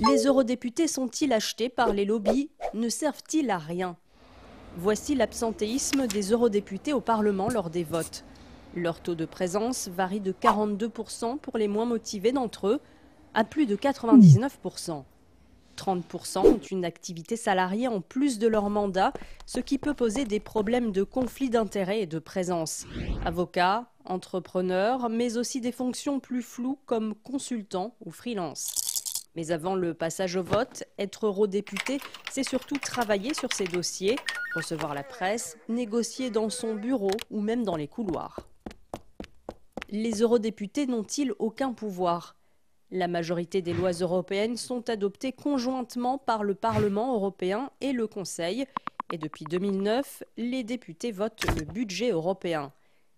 Les eurodéputés sont-ils achetés par les lobbies? Ne servent-ils à rien? Voici l'absentéisme des eurodéputés au Parlement lors des votes. Leur taux de présence varie de 42% pour les moins motivés d'entre eux à plus de 99%. 30% ont une activité salariée en plus de leur mandat, ce qui peut poser des problèmes de conflit d'intérêts et de présence. Avocats, entrepreneurs, mais aussi des fonctions plus floues comme consultants ou freelance. Mais avant le passage au vote, être eurodéputé, c'est surtout travailler sur ses dossiers, recevoir la presse, négocier dans son bureau ou même dans les couloirs. Les eurodéputés n'ont-ils aucun pouvoir ? La majorité des lois européennes sont adoptées conjointement par le Parlement européen et le Conseil. Et depuis 2009, les députés votent le budget européen.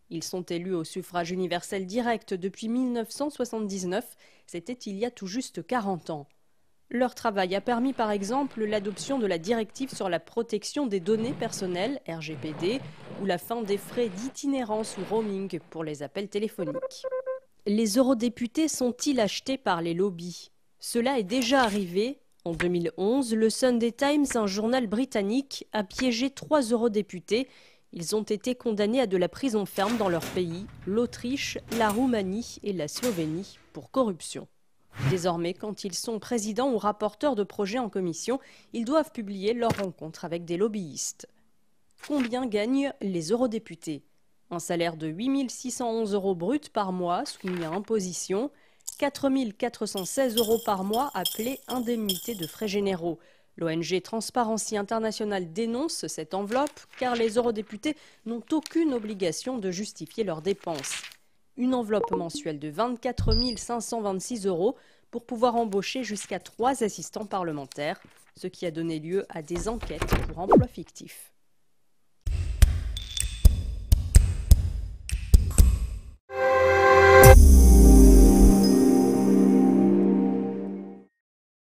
Ils sont élus au suffrage universel direct depuis 1979, c'était il y a tout juste 40 ans. Leur travail a permis par exemple l'adoption de la directive sur la protection des données personnelles, RGPD, ou la fin des frais d'itinérance ou roaming pour les appels téléphoniques. Les eurodéputés sont-ils achetés par les lobbies? Cela est déjà arrivé. En 2011, le Sunday Times, un journal britannique, a piégé 3 eurodéputés. Ils ont été condamnés à de la prison ferme dans leur pays, l'Autriche, la Roumanie et la Slovénie, pour corruption. Désormais, quand ils sont présidents ou rapporteurs de projets en commission, ils doivent publier leurs rencontres avec des lobbyistes. Combien gagnent les eurodéputés? Un salaire de 8 611 € bruts par mois, soumis à imposition, 4 416 € par mois appelés indemnité de frais généraux. L'ONG Transparency International dénonce cette enveloppe car les eurodéputés n'ont aucune obligation de justifier leurs dépenses. Une enveloppe mensuelle de 24 526 € pour pouvoir embaucher jusqu'à 3 assistants parlementaires, ce qui a donné lieu à des enquêtes pour emploi fictif.